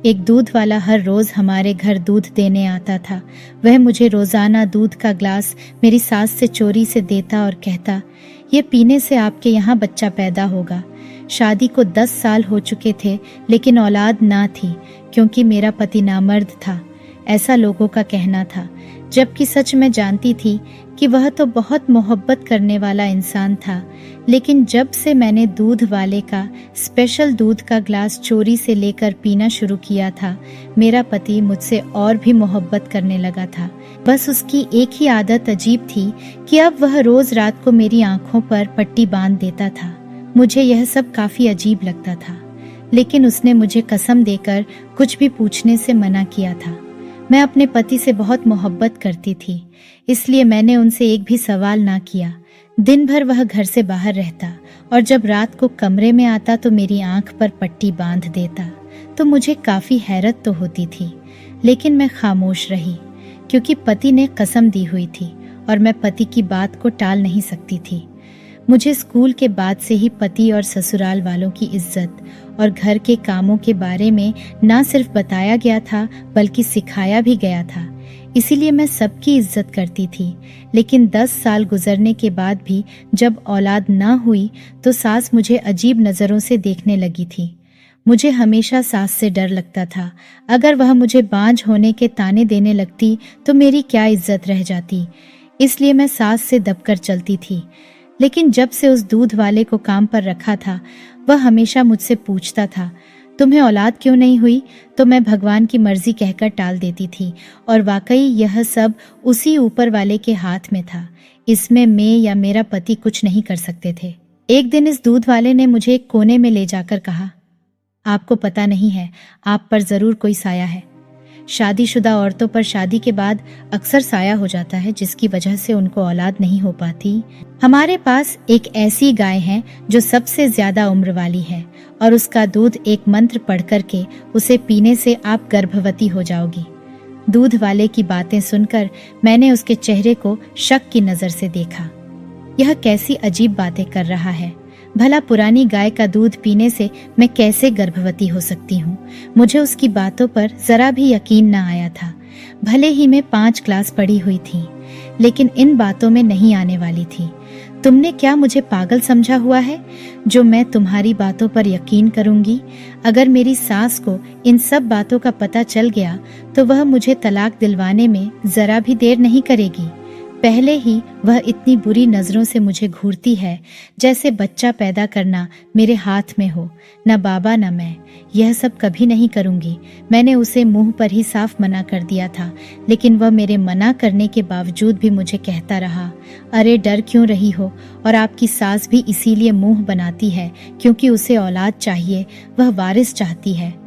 एक दूध वाला हर रोज हमारे घर दूध देने आता था। वह मुझे रोजाना दूध का ग्लास मेरी सास से चोरी से देता और कहता, ये पीने से आपके यहाँ बच्चा पैदा होगा। शादी को 10 साल हो चुके थे, लेकिन औलाद ना थी क्योंकि मेरा पति नामर्द था, ऐसा लोगों का कहना था। जबकि सच में जानती थी कि वह तो बहुत मोहब्बत करने वाला इंसान था। लेकिन जब से मैंने दूध वाले का स्पेशल दूध का ग्लास चोरी से लेकर पीना शुरू किया था, मेरा पति मुझसे और भी मोहब्बत करने लगा था। बस उसकी एक ही आदत अजीब थी कि अब वह रोज रात को मेरी आंखों पर पट्टी बांध देता था। मुझे यह सब काफी अजीब लगता था, लेकिन उसने मुझे कसम देकर कुछ भी पूछने से मना किया था। मैं अपने पति से बहुत मोहब्बत करती थी, इसलिए मैंने उनसे एक भी सवाल ना किया। दिन भर वह घर से बाहर रहता और जब रात को कमरे में आता तो मेरी आंख पर पट्टी बांध देता। तो मुझे काफी हैरत तो होती थी, लेकिन मैं खामोश रही क्योंकि पति ने कसम दी हुई थी और मैं पति की बात को टाल नहीं सकती थी। मुझे स्कूल के बाद से ही पति और ससुराल वालों की इज्जत और घर के कामों के बारे में ना सिर्फ बताया गया था बल्कि सिखाया भी गया था। इसीलिए मैं सबकी इज्जत करती थी। लेकिन 10 साल गुजरने के बाद भी जब औलाद ना हुई तो सास मुझे अजीब नज़रों से देखने लगी थी। मुझे हमेशा सास से डर लगता था। अगर वह मुझे बांझ होने के ताने देने लगती तो मेरी क्या इज्जत रह जाती। इसलिए मैं सास से दबकर चलती थी। लेकिन जब से उस दूध वाले को काम पर रखा था, वह हमेशा मुझसे पूछता था, तुम्हें औलाद क्यों नहीं हुई? तो मैं भगवान की मर्जी कहकर टाल देती थी। और वाकई यह सब उसी ऊपर वाले के हाथ में था। इसमें मैं या मेरा पति कुछ नहीं कर सकते थे। एक दिन इस दूध वाले ने मुझे एक कोने में ले जाकर कहा, आपको पता नहीं है, आप पर जरूर कोई साया है। शादीशुदा औरतों पर शादी के बाद अक्सर साया हो जाता है, जिसकी वजह से उनको औलाद नहीं हो पाती। हमारे पास एक ऐसी गाय है जो सबसे ज्यादा उम्र वाली है और उसका दूध एक मंत्र पढ़ करके उसे पीने से आप गर्भवती हो जाओगी। दूध वाले की बातें सुनकर मैंने उसके चेहरे को शक की नजर से देखा। यह कैसी अजीब बातें कर रहा है। भला पुरानी गाय का दूध पीने से मैं कैसे गर्भवती हो सकती हूँ? मुझे उसकी बातों पर जरा भी यकीन न आया था। भले ही मैं 5 क्लास पढ़ी हुई थी, लेकिन इन बातों में नहीं आने वाली थी। तुमने क्या मुझे पागल समझा हुआ है जो मैं तुम्हारी बातों पर यकीन करूंगी? अगर मेरी सास को इन सब बातों का पता चल गया तो वह मुझे तलाक दिलवाने में जरा भी देर नहीं करेगी। पहले ही वह इतनी बुरी नजरों से मुझे घूरती है जैसे बच्चा पैदा करना मेरे हाथ में हो। न बाबा न मैं यह सब कभी नहीं करूंगी। मैंने उसे मुंह पर ही साफ मना कर दिया था, लेकिन वह मेरे मना करने के बावजूद भी मुझे कहता रहा, अरे डर क्यों रही हो? और आपकी सास भी इसीलिए मुंह बनाती है क्योंकि उसे औलाद चाहिए, वह वारिस चाहती है।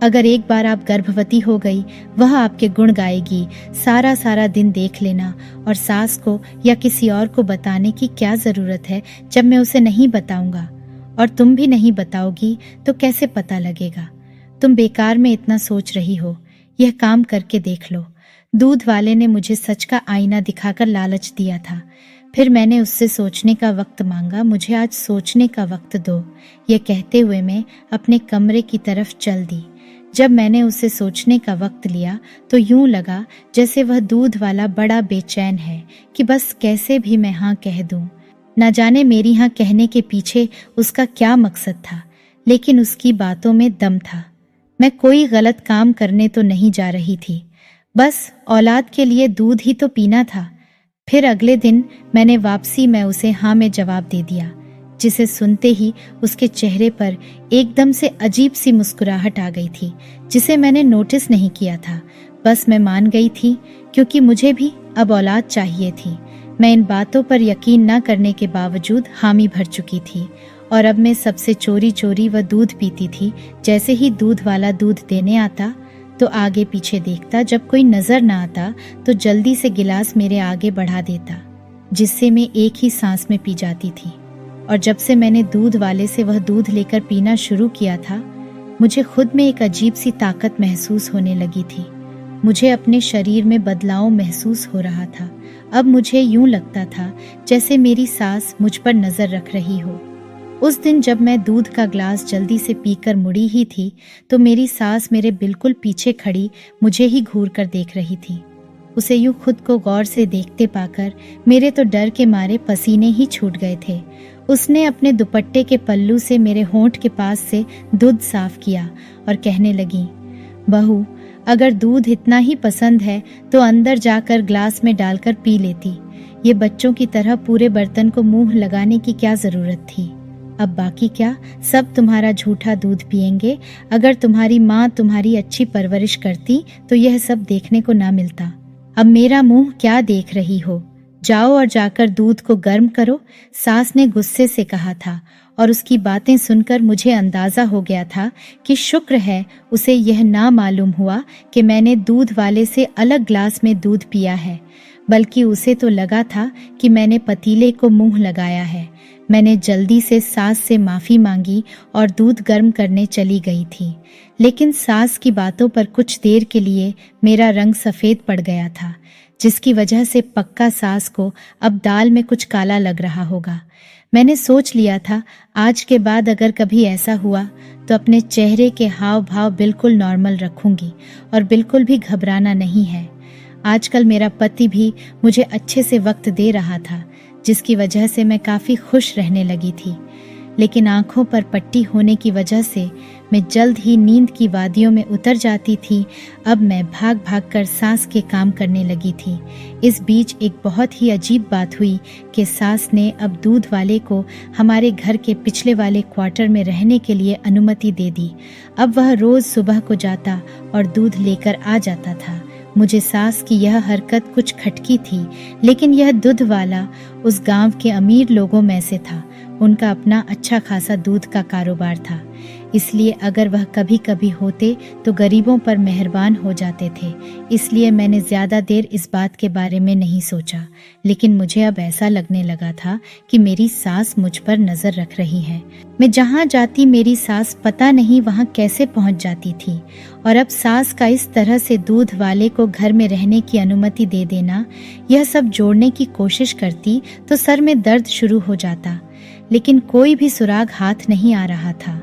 अगर एक बार आप गर्भवती हो गई, वह आपके गुण गाएगी। सारा सारा दिन देख लेना। और सास को या किसी और को बताने की क्या जरूरत है जब मैं उसे नहीं बताऊंगा? और तुम भी नहीं बताओगी तो कैसे पता लगेगा? तुम बेकार में इतना सोच रही हो, यह काम करके देख लो। दूध वाले ने मुझे सच का आईना दिखाकर लालच दिया था। फिर मैंने उससे सोचने का वक्त मांगा। मुझे आज सोचने का वक्त दो, यह कहते हुए मैं अपने कमरे की तरफ चल दी। जब मैंने उसे सोचने का वक्त लिया तो यूं लगा जैसे वह दूध वाला बड़ा बेचैन है कि बस कैसे भी मैं हाँ कह दूं। न जाने मेरी हाँ कहने के पीछे उसका क्या मकसद था, लेकिन उसकी बातों में दम था। मैं कोई गलत काम करने तो नहीं जा रही थी, बस औलाद के लिए दूध ही तो पीना था। फिर अगले दिन मैंने वापसी में उसे हाँ में जवाब दे दिया, जिसे सुनते ही उसके चेहरे पर एकदम से अजीब सी मुस्कुराहट आ गई थी, जिसे मैंने नोटिस नहीं किया था। बस मैं मान गई थी क्योंकि मुझे भी अब औलाद चाहिए थी। मैं इन बातों पर यकीन न करने के बावजूद हामी भर चुकी थी और अब मैं सबसे चोरी चोरी वह दूध पीती थी। जैसे ही दूध वाला दूध देने आता तो आगे पीछे देखता, जब कोई नजर न आता तो जल्दी से गिलास मेरे आगे बढ़ा देता, जिससे मैं एक ही सांस में पी जाती थी। और जब से मैंने दूध वाले से वह दूध लेकर पीना शुरू किया था, मुझे खुद में एक अजीब सी ताकत महसूस होने लगी थी। मुझे अपने शरीर में बदलाव महसूस हो रहा था। अब मुझे यूं लगता था जैसे मेरी सास मुझ पर नजर रख रही हो। उस दिन जब मैं दूध का ग्लास जल्दी से पीकर मुड़ी ही थी तो मेरी सास मेरे बिल्कुल पीछे खड़ी मुझे ही घूर कर देख रही थी। उसे यूं खुद को गौर से देखते पाकर मेरे तो डर के मारे पसीने ही छूट गए थे। उसने अपने दुपट्टे के पल्लू से मेरे होंठ के पास से दूध साफ किया और कहने लगी, बहू, अगर दूध इतना ही पसंद है तो अंदर जाकर ग्लास में डालकर पी लेती। ये बच्चों की तरह पूरे बर्तन को मुंह लगाने की क्या जरूरत थी। अब बाकी क्या, सब तुम्हारा झूठा दूध पिएंगे। अगर तुम्हारी माँ तुम्हारी अच्छी परवरिश करती तो यह सब देखने को ना मिलता। अब मेरा मुंह क्या देख रही हो, जाओ और जाकर दूध को गर्म करो, सास ने गुस्से से कहा था। और उसकी बातें सुनकर मुझे अंदाजा हो गया था कि शुक्र है उसे यह ना मालूम हुआ कि मैंने दूध वाले से अलग ग्लास में दूध पिया है, बल्कि उसे तो लगा था कि मैंने पतीले को मुंह लगाया है। मैंने जल्दी से सास से माफी मांगी और दूध गर्म करने चली गई थी। लेकिन सास की बातों पर कुछ देर के लिए मेरा रंग सफेद पड़ गया था, जिसकी वजह से पक्का सास को अब दाल में कुछ काला लग रहा होगा। मैंने सोच लिया था आज के बाद अगर कभी ऐसा हुआ तो अपने चेहरे के हाव भाव बिल्कुल नॉर्मल रखूंगी और बिल्कुल भी घबराना नहीं है। आजकल मेरा पति भी मुझे अच्छे से वक्त दे रहा था, जिसकी वजह से मैं काफी खुश रहने लगी थी। लेकिन आंखों पर पट्टी होने की वजह से मैं जल्द ही नींद की वादियों में उतर जाती थी। अब मैं भाग भाग कर सास के काम करने लगी थी। इस बीच एक बहुत ही अजीब बात हुई कि सास ने अब दूध वाले को हमारे घर के पिछले वाले क्वार्टर में रहने के लिए अनुमति दे दी। अब वह रोज सुबह को जाता और दूध लेकर आ जाता था। मुझे सास की यह हरकत कुछ खटकी थी, लेकिन यह दूध वाला उस गांव के अमीर लोगों में से था। उनका अपना अच्छा खासा दूध का कारोबार था, इसलिए अगर वह कभी कभी होते तो गरीबों पर मेहरबान हो जाते थे। इसलिए मैंने ज्यादा देर इस बात के बारे में नहीं सोचा, लेकिन मुझे अब ऐसा लगने लगा था कि मेरी सास मुझ पर नजर रख रही है। मैं जहाँ जाती मेरी सास पता नहीं वहाँ कैसे पहुँच जाती थी। और अब सास का इस तरह से दूध वाले को घर में रहने की अनुमति दे देना, यह सब जोड़ने की कोशिश करती तो सर में दर्द शुरू हो जाता, लेकिन कोई भी सुराग हाथ नहीं आ रहा था।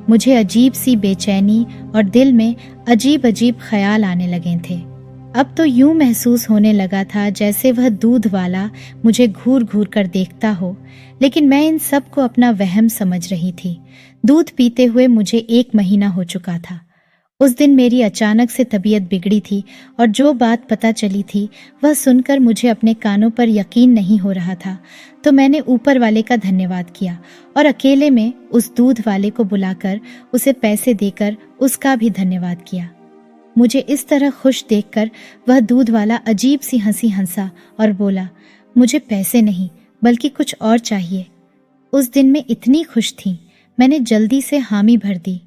मुझे अजीब सी बेचैनी और दिल में अजीब अजीब ख्याल आने लगे थे। अब तो यूं महसूस होने लगा था जैसे वह दूध वाला मुझे घूर घूर कर देखता हो, लेकिन मैं इन सब को अपना वहम समझ रही थी। दूध पीते हुए मुझे 1 महीना हो चुका था। उस दिन मेरी अचानक से तबीयत बिगड़ी थी और जो बात पता चली थी वह सुनकर मुझे अपने कानों पर यकीन नहीं हो रहा था। तो मैंने ऊपर वाले का धन्यवाद किया और अकेले में उस दूध वाले को बुलाकर उसे पैसे देकर उसका भी धन्यवाद किया। मुझे इस तरह खुश देखकर वह दूध वाला अजीब सी हंसी हंसा और बोला, मुझे पैसे नहीं बल्कि कुछ और चाहिए। उस दिन मैं इतनी खुश थी, मैंने जल्दी से हामी भर दी।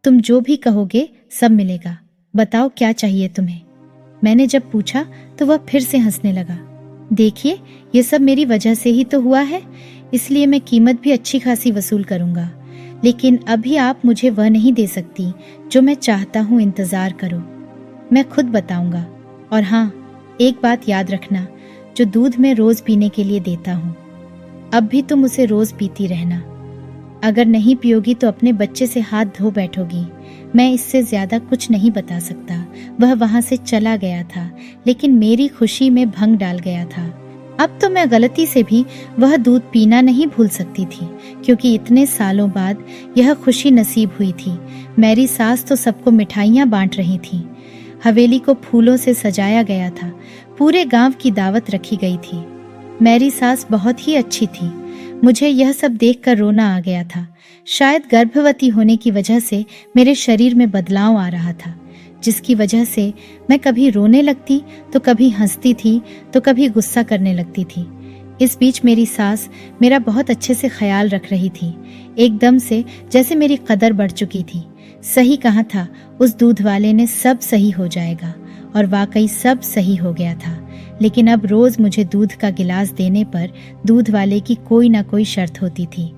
तुम जो भी कहोगे सब मिलेगा, बताओ क्या चाहिए तुम्हें। मैंने जब पूछा तो वह फिर से हंसने लगा। देखिए, ये सब मेरी वजह से ही तो हुआ है, इसलिए मैं कीमत भी अच्छी खासी वसूल करूंगा, लेकिन अभी आप मुझे वह नहीं दे सकती जो मैं चाहता हूँ। इंतजार करो, मैं खुद बताऊंगा। और हाँ, एक बात याद रखना, जो दूध मैं रोज पीने के लिए देता हूँ, अब भी तुम उसे रोज पीती रहना। अगर नहीं पियोगी तो अपने बच्चे से हाथ धो बैठोगी। मैं इससे ज्यादा कुछ नहीं बता सकता। वह वहां से चला गया था, लेकिन मेरी खुशी में भंग डाल गया था। अब तो मैं गलती से भी वह दूध पीना नहीं भूल सकती थी, क्योंकि इतने सालों बाद यह खुशी नसीब हुई थी। मेरी सास तो सबको मिठाइयाँ बांट रही थी। हवेली को फूलों से सजाया गया था। पूरे गांव की दावत रखी गई थी। मेरी सास बहुत ही अच्छी थी। मुझे यह सब देखकर रोना आ गया था। शायद गर्भवती होने की वजह से मेरे शरीर में बदलाव आ रहा था, जिसकी वजह से मैं कभी रोने लगती तो कभी हंसती थी तो कभी गुस्सा करने लगती थी। इस बीच मेरी सास मेरा बहुत अच्छे से ख्याल रख रही थी, एकदम से जैसे मेरी कदर बढ़ चुकी थी। सही कहा था उस दूध वाले ने, सब सही हो जाएगा, और वाकई सब सही हो गया था। लेकिन अब रोज मुझे दूध का गिलास देने पर दूध वाले की कोई ना कोई शर्त होती थी।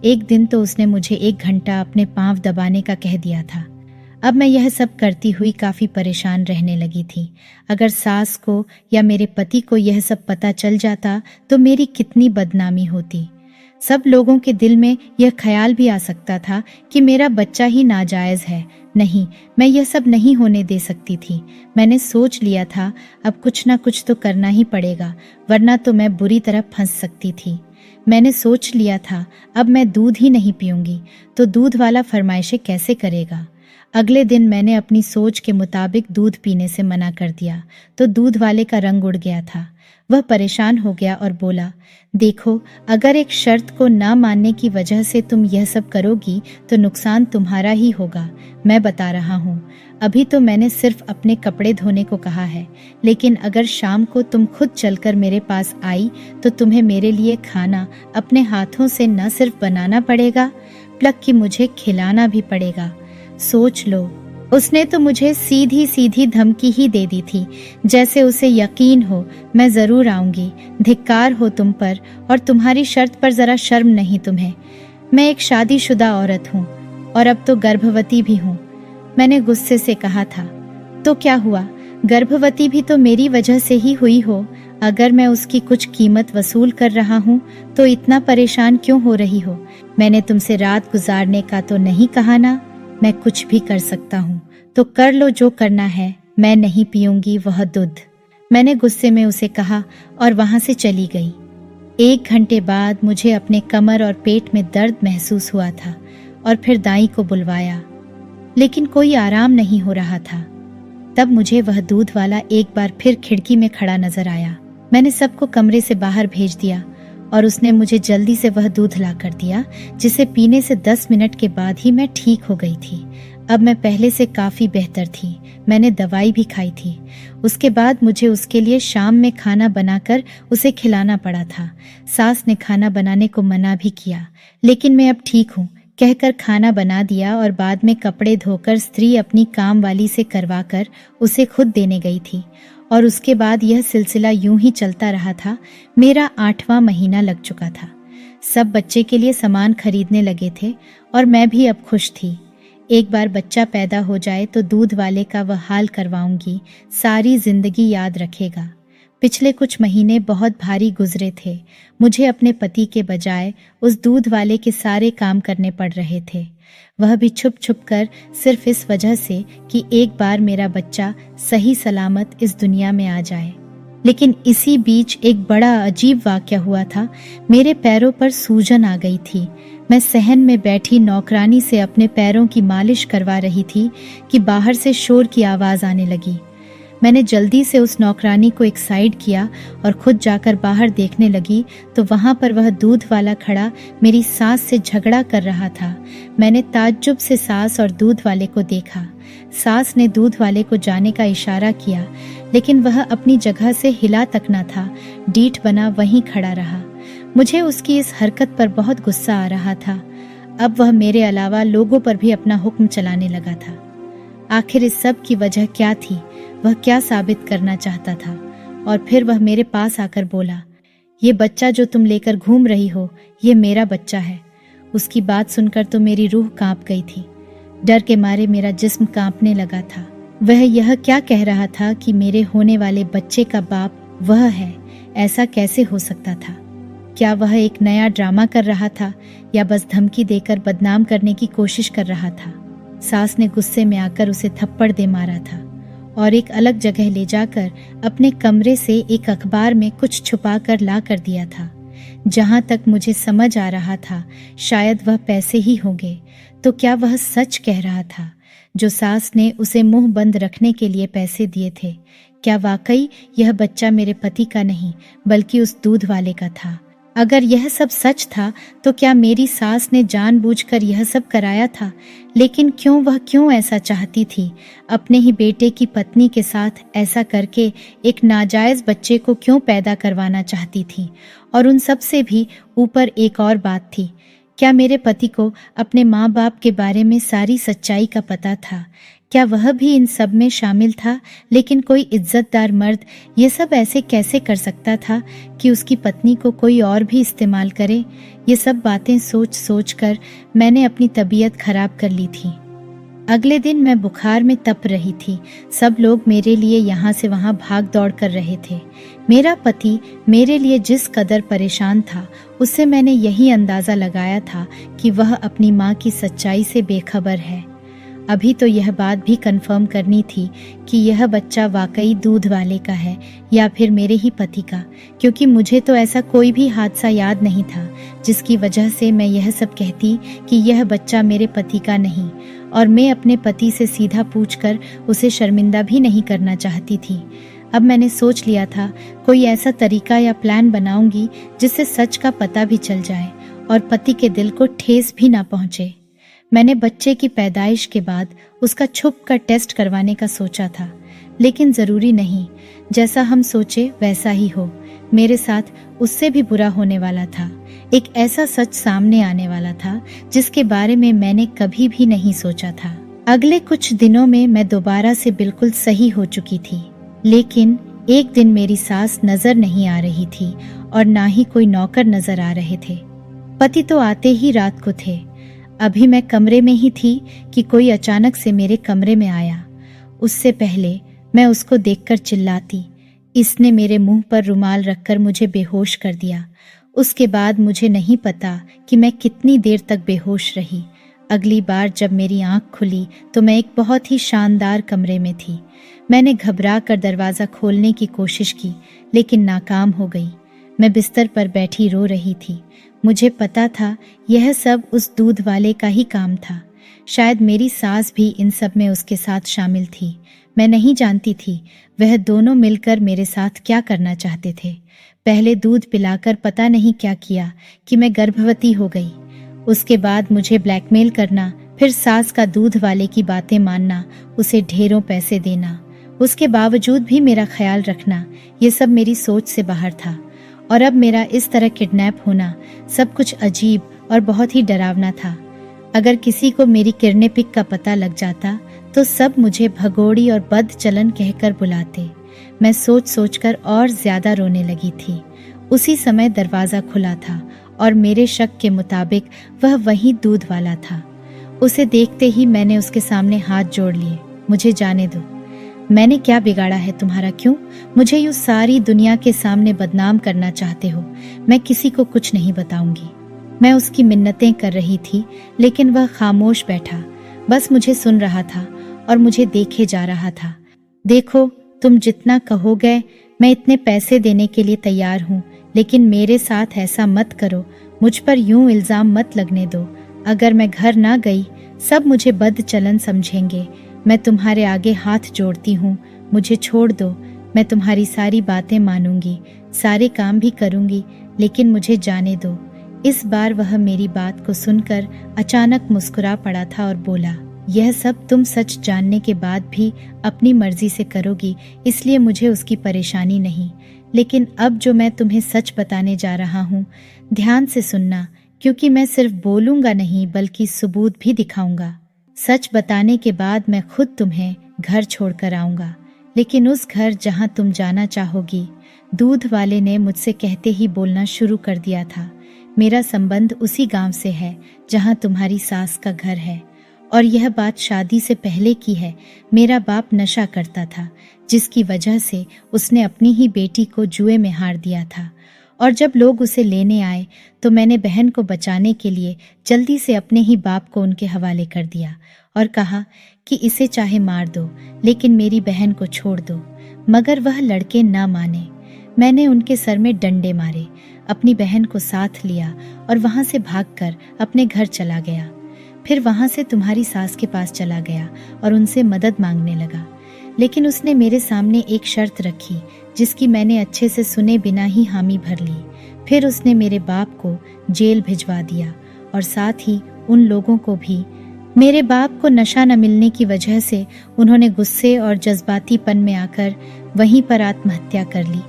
एक दिन तो उसने मुझे 1 घंटा अपने पांव दबाने का कह दिया था। अब मैं यह सब करती हुई काफी परेशान रहने लगी थी। अगर सास को या मेरे पति को यह सब पता चल जाता तो मेरी कितनी बदनामी होती। सब लोगों के दिल में यह ख्याल भी आ सकता था कि मेरा बच्चा ही नाजायज है। नहीं, मैं यह सब नहीं होने दे सकती थी। मैंने सोच लिया था अब कुछ ना कुछ तो करना ही पड़ेगा, वरना तो मैं बुरी तरह फंस सकती थी। मैंने सोच लिया था अब मैं दूध ही नहीं पीऊंगी तो दूध वाला फरमाइशें कैसे करेगा। अगले दिन मैंने अपनी सोच के मुताबिक दूध पीने से मना कर दिया तो दूध वाले का रंग उड़ गया था। वह परेशान हो गया और बोला, देखो, अगर एक शर्त को ना मानने की वजह से तुम यह सब करोगी तो नुकसान तुम्हारा ही होगा। मैं बता रहा हूँ, अभी तो मैंने सिर्फ अपने कपड़े धोने को कहा है, लेकिन अगर शाम को तुम खुद चलकर मेरे पास आई तो तुम्हें मेरे लिए खाना अपने हाथों से न सिर्फ बनाना पड़ेगा बल्कि मुझे खिलाना भी पड़ेगा। सोच लो, उसने तो मुझे सीधी सीधी धमकी ही दे दी थी, जैसे उसे यकीन हो मैं जरूर आऊंगी। धिक्कार हो तुम पर, और तुम्हारी शर्त पर जरा शर्म नहीं तुम्हें। मैं एक शादीशुदा औरत हूँ और अब तो गर्भवती भी हूँ। मैंने गुस्से से कहा था, तो क्या हुआ, गर्भवती भी तो मेरी वजह से ही हुई हो। अगर मैं उसकी कुछ कीमत वसूल कर रहा हूँ तो इतना परेशान क्यों हो रही हो। मैंने तुमसे रात गुजारने का तो नहीं कहा ना। मैं कुछ भी कर सकता हूँ तो कर लो जो करना है, मैं नहीं पीऊंगी वह दूध। मैंने गुस्से में उसे कहा और वहां से चली गई। 1 घंटे बाद मुझे अपने कमर और पेट में दर्द महसूस हुआ था और फिर दाई को बुलवाया, लेकिन कोई आराम नहीं हो रहा था। तब मुझे वह दूध वाला एक बार फिर खिड़की में खड़ा नजर आया। मैंने सबको कमरे से बाहर भेज दिया और उसने मुझे जल्दी से वह दूध ला कर दिया, जिसे पीने से 10 मिनट के बाद ही मैं ठीक हो गई थी। अब मैं पहले से काफी बेहतर थी। मैंने दवाई भी खाई थी। उसके बाद मुझे उसके लिए शाम में खाना बनाकर उसे खिलाना पड़ा था। सास ने खाना बनाने को मना भी किया, लेकिन मैं अब ठीक हूँ कहकर खाना बना दिया और बाद में कपड़े धोकर स्त्री अपनी काम वाली से करवाकर उसे खुद देने गई थी। और उसके बाद यह सिलसिला यूं ही चलता रहा था। मेरा 8वां महीना लग चुका था। सब बच्चे के लिए सामान खरीदने लगे थे और मैं भी अब खुश थी। एक बार बच्चा पैदा हो जाए तो दूध वाले का वह हाल करवाऊंगी, सारी जिंदगी याद रखेगा। पिछले कुछ महीने बहुत भारी गुजरे थे। मुझे अपने पति के बजाय उस दूध वाले के सारे काम करने पड़ रहे थे, वह भी छुप छुप कर, सिर्फ इस वजह से कि एक बार मेरा बच्चा सही सलामत इस दुनिया में आ जाए। लेकिन इसी बीच एक बड़ा अजीब वाकया हुआ था। मेरे पैरों पर सूजन आ गई थी। मैं सहन में बैठी नौकरानी से अपने पैरों की मालिश करवा रही थी कि बाहर से शोर की आवाज आने लगी। मैंने जल्दी से उस नौकरानी को एक साइड किया और खुद जाकर बाहर देखने लगी तो वहां पर वह दूध वाला खड़ा मेरी सास से झगड़ा कर रहा था। मैंने ताज्जुब से सास और दूध वाले को देखा। सास ने दूध वाले को जाने का इशारा किया, लेकिन वह अपनी जगह से हिला तक न था, डीठ बना वहीं खड़ा रहा। मुझे उसकी इस हरकत पर बहुत गुस्सा आ रहा था। अब वह मेरे अलावा लोगों पर भी अपना हुक्म चलाने लगा था। आखिर इस सब की वजह क्या थी? वह क्या साबित करना चाहता था? और फिर वह मेरे पास आकर बोला, ये बच्चा जो तुम लेकर घूम रही हो, ये मेरा बच्चा है। उसकी बात सुनकर तो मेरी रूह कांप गई थी। डर के मारे मेरा जिस्म कांपने लगा था। वह यह क्या कह रहा था कि मेरे होने वाले बच्चे का बाप वह है? ऐसा कैसे हो सकता था? क्या वह एक नया ड्रामा कर रहा था या बस धमकी देकर बदनाम करने की कोशिश कर रहा था? सास ने गुस्से में आकर उसे थप्पड़ दे मारा था और एक अलग जगह ले जाकर अपने कमरे से एक अखबार में कुछ छुपा कर ला कर दिया था। जहां तक मुझे समझ आ रहा था, शायद वह पैसे ही होंगे। तो क्या वह सच कह रहा था? जो सास ने उसे मुंह बंद रखने के लिए पैसे दिए थे, क्या वाकई यह बच्चा मेरे पति का नहीं बल्कि उस दूध वाले का था? अगर यह सब सच था तो क्या मेरी सास ने जानबूझकर यह सब कराया था? लेकिन वह क्यों ऐसा चाहती थी? अपने ही बेटे की पत्नी के साथ ऐसा करके एक नाजायज बच्चे को क्यों पैदा करवाना चाहती थी? और उन सब से भी ऊपर एक और बात थी, क्या मेरे पति को अपने माँ बाप के बारे में सारी सच्चाई का पता था? क्या वह भी इन सब में शामिल था? लेकिन कोई इज्जतदार मर्द ये सब ऐसे कैसे कर सकता था कि उसकी पत्नी को कोई और भी इस्तेमाल करे? ये सब बातें सोच सोच कर मैंने अपनी तबीयत खराब कर ली थी। अगले दिन मैं बुखार में तप रही थी। सब लोग मेरे लिए यहाँ से वहाँ भाग दौड़ कर रहे थे। मेरा पति मेरे लिए जिस कदर परेशान था, उससे मैंने यही अंदाज़ा लगाया था कि वह अपनी माँ की सच्चाई से बेखबर है। अभी तो यह बात भी कंफर्म करनी थी कि यह बच्चा वाकई दूध वाले का है या फिर मेरे ही पति का, क्योंकि मुझे तो ऐसा कोई भी हादसा याद नहीं था जिसकी वजह से मैं यह सब कहती कि यह बच्चा मेरे पति का नहीं, और मैं अपने पति से सीधा पूछकर उसे शर्मिंदा भी नहीं करना चाहती थी। अब मैंने सोच लिया था कोई ऐसा तरीका या प्लान बनाऊंगी जिससे सच का पता भी चल जाए और पति के दिल को ठेस भी ना पहुंचे। मैंने बच्चे की पैदाइश के बाद उसका छुप कर टेस्ट करवाने का सोचा था, लेकिन जरूरी नहीं जैसा हम सोचे वैसा ही हो। मेरे साथ उससे भी बुरा होने वाला था। एक ऐसा सच सामने आने वाला था जिसके बारे में मैंने कभी भी नहीं सोचा था। अगले कुछ दिनों में मैं दोबारा से बिल्कुल सही हो चुकी थी, लेकिन एक दिन मेरी सास नजर नहीं आ रही थी और ना ही कोई नौकर नजर आ रहे थे। पति तो आते ही रात को थे। अभी मैं कमरे में ही थी कि कोई अचानक से मेरे कमरे में आया। उससे पहले मैं उसको देखकर चिल्लाती। इसने मेरे मुंह पर रुमाल रखकर मुझे बेहोश कर दिया। उसके बाद मुझे नहीं पता कि मैं कितनी देर तक बेहोश रही। अगली बार जब मेरी आंख खुली तो मैं एक बहुत ही शानदार कमरे में थी। मैंने घबरा कर दरवाज़ा खोलने की कोशिश की, लेकिन नाकाम हो गई। मैं बिस्तर पर बैठी रो रही थी। मुझे पता था यह सब उस दूध वाले का ही काम था। शायद मेरी सास भी इन सब में उसके साथ शामिल थी। मैं नहीं जानती थी वह दोनों मिलकर मेरे साथ क्या करना चाहते थे। पहले दूध पिलाकर पता नहीं क्या किया कि मैं गर्भवती हो गई। उसके बाद मुझे ब्लैकमेल करना, फिर सास का दूध वाले की बातें मानना, उसे ढेरों पैसे देना, उसके बावजूद भी मेरा ख्याल रखना, ये सब मेरी सोच से बाहर था। और अब मेरा इस तरह किडनैप होना सब कुछ अजीब और बहुत ही डरावना था। अगर किसी को मेरी किडनैपिंग का पता लग जाता तो सब मुझे भगोड़ी और बदचलन कहकर बुलाते। मैं सोच सोचकर और ज्यादा रोने लगी थी। उसी समय दरवाजा खुला था और मेरे शक के मुताबिक वह वही दूध वाला था। उसे देखते ही मैंने उसके सामने हाथ जोड़ लिए। मुझे जाने दो, मैंने क्या बिगाड़ा है तुम्हारा? क्यों मुझे यूं सारी दुनिया के सामने बदनाम करना चाहते हो? मैं किसी को कुछ नहीं बताऊंगी। मैं उसकी मिन्नतें कर रही थी, लेकिन वह खामोश बैठा, बस मुझे सुन रहा था और मुझे देखे जा रहा था। देखो, तुम जितना कहोगे मैं इतने पैसे देने के लिए तैयार हूँ, लेकिन मेरे साथ ऐसा मत करो। मुझ पर यूं इल्जाम मत लगने दो। अगर मैं घर ना गई सब मुझे बदचलन समझेंगे। मैं तुम्हारे आगे हाथ जोड़ती हूँ, मुझे छोड़ दो। मैं तुम्हारी सारी बातें मानूंगी, सारे काम भी करूंगी, लेकिन मुझे जाने दो। इस बार वह मेरी बात को सुनकर अचानक मुस्कुरा पड़ा था और बोला, यह सब तुम सच जानने के बाद भी अपनी मर्जी से करोगी, इसलिए मुझे उसकी परेशानी नहीं। लेकिन अब जो मैं तुम्हें सच बताने जा रहा हूँ, ध्यान से सुनना, क्योंकि मैं सिर्फ बोलूंगा नहीं बल्कि सबूत भी दिखाऊंगा। सच बताने के बाद मैं खुद तुम्हें घर छोड़कर आऊंगा, लेकिन उस घर जहां तुम जाना चाहोगी। दूध वाले ने मुझसे कहते ही बोलना शुरू कर दिया था। मेरा संबंध उसी गांव से है जहां तुम्हारी सास का घर है, और यह बात शादी से पहले की है। मेरा बाप नशा करता था, जिसकी वजह से उसने अपनी ही बेटी को जुए में हार दिया था। और जब लोग उसे लेने आए तो मैंने बहन को बचाने के लिए जल्दी से अपने ही बाप को उनके हवाले कर दिया और कहा कि इसे चाहे मार दो, लेकिन मेरी बहन को छोड़ दो। मगर वह लड़के ना माने। मैंने उनके सर में डंडे मारे, अपनी बहन को साथ लिया और वहां से भागकर अपने घर चला गया। फिर वहां से तुम्हारी सास के पास चला गया और उनसे मदद मांगने लगा। लेकिन उसने मेरे सामने एक शर्त रखी, जिसकी मैंने अच्छे से सुने बिना ही हामी भर ली। फिर उसने मेरे बाप को जेल भिजवा दिया और साथ ही उन लोगों को भी। मेरे बाप को नशा न मिलने की वजह से उन्होंने गुस्से और जज्बातीपन में आकर वहीं पर आत्महत्या कर ली।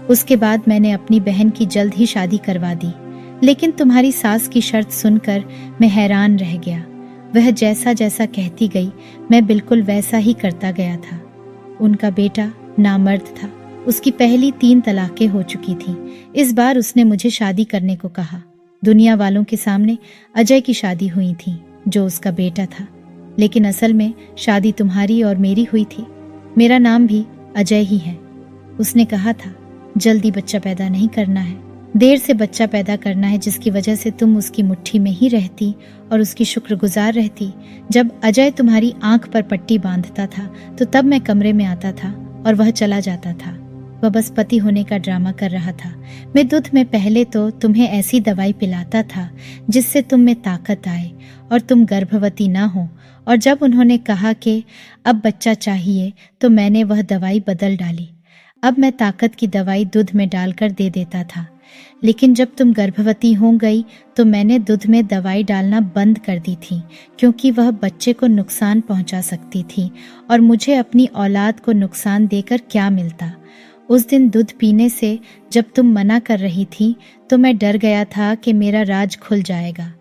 उसके बाद मैंने अपनी बहन की जल्द ही शादी करवा दी, लेकिन तुम्हारी सास की शर्त सुनकर मैं हैरान रह गया। वह जैसा जैसा कहती गई मैं बिल्कुल वैसा ही करता गया था। उनका बेटा नामर्द था, उसकी पहली 3 तलाकें हो चुकी थीं। इस बार उसने मुझे शादी करने को कहा। दुनिया वालों के सामने अजय की शादी हुई थी, जो उसका बेटा था। लेकिन असल में शादी तुम्हारी और मेरी हुई थी। मेरा नाम भी अजय ही है। उसने कहा था, जल्दी बच्चा पैदा नहीं करना है, देर से बच्चा पैदा करना है, जिसकी वजह से तुम उसकी मुट्ठी में ही रहती और उसकी शुक्रगुजार रहती। जब अजय तुम्हारी आंख पर पट्टी बांधता था तो तब मैं कमरे में आता था और वह चला जाता था। वह बस पति होने का ड्रामा कर रहा था। मैं दूध में पहले तो तुम्हें ऐसी दवाई पिलाता था जिससे तुम में ताकत आए और तुम गर्भवती ना हो, और जब उन्होंने कहा कि अब बच्चा चाहिए तो मैंने वह दवाई बदल डाली। अब मैं ताकत की दवाई दूध में डालकर दे देता था, लेकिन जब तुम गर्भवती हो गई तो मैंने दूध में दवाई डालना बंद कर दी थी, क्योंकि वह बच्चे को नुकसान पहुंचा सकती थी और मुझे अपनी औलाद को नुकसान देकर क्या मिलता। उस दिन दूध पीने से जब तुम मना कर रही थी तो मैं डर गया था कि मेरा राज खुल जाएगा,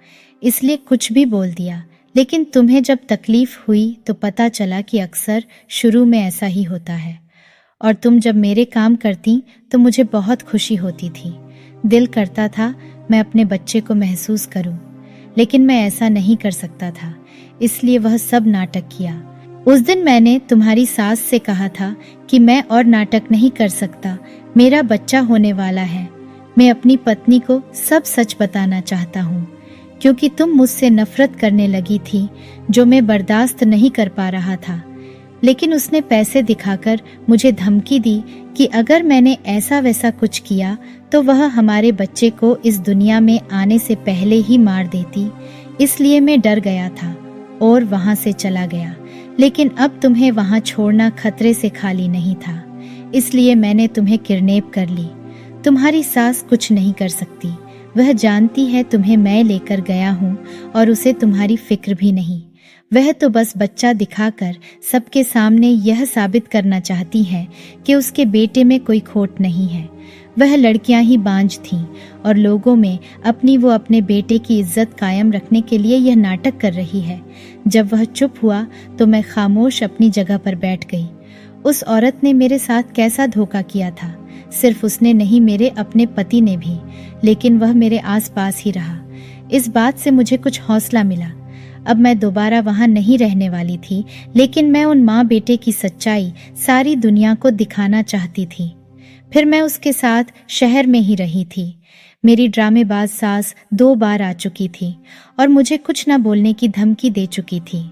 इसलिए कुछ भी बोल दिया। लेकिन तुम्हें जब तकलीफ हुई तो पता चला कि अक्सर शुरू में ऐसा ही होता है, और तुम जब मेरे काम करती तो मुझे बहुत खुशी होती थी। दिल करता था मैं अपने बच्चे को महसूस करूं, लेकिन मैं ऐसा नहीं कर सकता था, इसलिए वह सब नाटक किया। उस दिन मैंने तुम्हारी सास से कहा था कि मैं और नाटक नहीं कर सकता, मेरा बच्चा होने वाला है। मैं अपनी पत्नी को सब सच बताना चाहता हूँ, क्योंकि तुम मुझसे नफरत करने लगी थी, जो मैं बर्दाश्त नहीं कर पा रहा था। लेकिन उसने पैसे दिखाकर मुझे धमकी दी कि अगर मैंने ऐसा वैसा कुछ किया तो वह हमारे बच्चे को इस दुनिया में आने से पहले ही मार देती। इसलिए मैं डर गया था और वहां से चला गया। लेकिन अब तुम्हें वहां छोड़ना खतरे से खाली नहीं था, इसलिए मैंने तुम्हें किडनैप कर ली। तुम्हारी सास कुछ नहीं कर सकती, वह जानती है तुम्हें मैं लेकर गया हूँ और उसे तुम्हारी फिक्र भी नहीं। वह तो बस बच्चा दिखाकर सबके सामने यह साबित करना चाहती है कि उसके बेटे में कोई खोट नहीं है। वह लड़कियां ही बांझ थीं और लोगों में वो अपने बेटे की इज्जत कायम रखने के लिए यह नाटक कर रही है। जब वह चुप हुआ तो मैं खामोश अपनी जगह पर बैठ गई। उस औरत ने मेरे साथ कैसा धोखा किया था, सिर्फ उसने नहीं, मेरे अपने पति ने भी, लेकिन वह मेरे आसपास ही रहा। इस बात से मुझे कुछ हौसला मिला। अब मैं दोबारा वहां नहीं रहने वाली थी, लेकिन मैं उन माँ बेटे की सच्चाई सारी दुनिया को दिखाना चाहती थी। फिर मैं उसके साथ शहर में ही रही थी। मेरी ड्रामेबाज सास 2 बार आ चुकी थी और मुझे कुछ न बोलने की धमकी दे चुकी थी।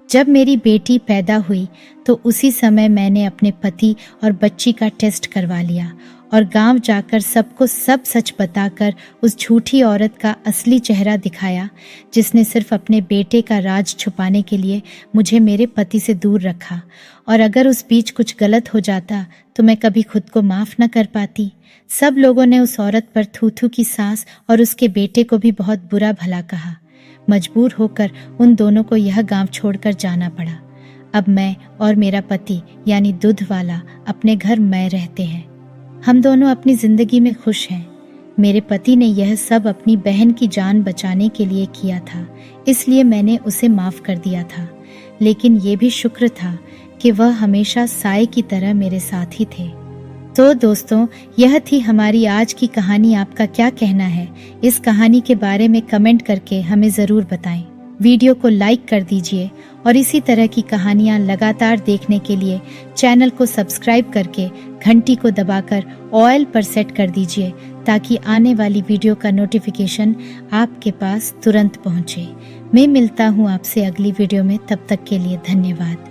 जब मेरी बेटी पैदा हुई तो उसी समय मैंने अपने पति और बच्ची का टेस्ट करवा लिया और गांव जाकर सबको सब सच बताकर उस झूठी औरत का असली चेहरा दिखाया, जिसने सिर्फ अपने बेटे का राज छुपाने के लिए मुझे मेरे पति से दूर रखा। और अगर उस बीच कुछ गलत हो जाता तो मैं कभी खुद को माफ न कर पाती। सब लोगों ने उस औरत पर थू-थू की सांस और उसके बेटे को भी बहुत बुरा भला कहा। मजबूर होकर उन दोनों को यह गांव छोड़कर जाना पड़ा। अब मैं और मेरा पति यानी दूध वाला अपने घर में रहते हैं। हम दोनों अपनी जिंदगी में खुश हैं। मेरे पति ने यह सब अपनी बहन की जान बचाने के लिए किया था, इसलिए मैंने उसे माफ कर दिया था। लेकिन ये भी शुक्र था कि वह हमेशा साए की तरह मेरे साथ ही थे। तो दोस्तों, यह थी हमारी आज की कहानी। आपका क्या कहना है इस कहानी के बारे में कमेंट करके हमें जरूर बताएं। वीडियो को लाइक कर दीजिए और इसी तरह की कहानियां लगातार देखने के लिए चैनल को सब्सक्राइब करके घंटी को दबाकर ऑल पर सेट कर दीजिए, ताकि आने वाली वीडियो का नोटिफिकेशन आपके पास तुरंत पहुंचे। मैं मिलता हूं आपसे अगली वीडियो में, तब तक के लिए धन्यवाद।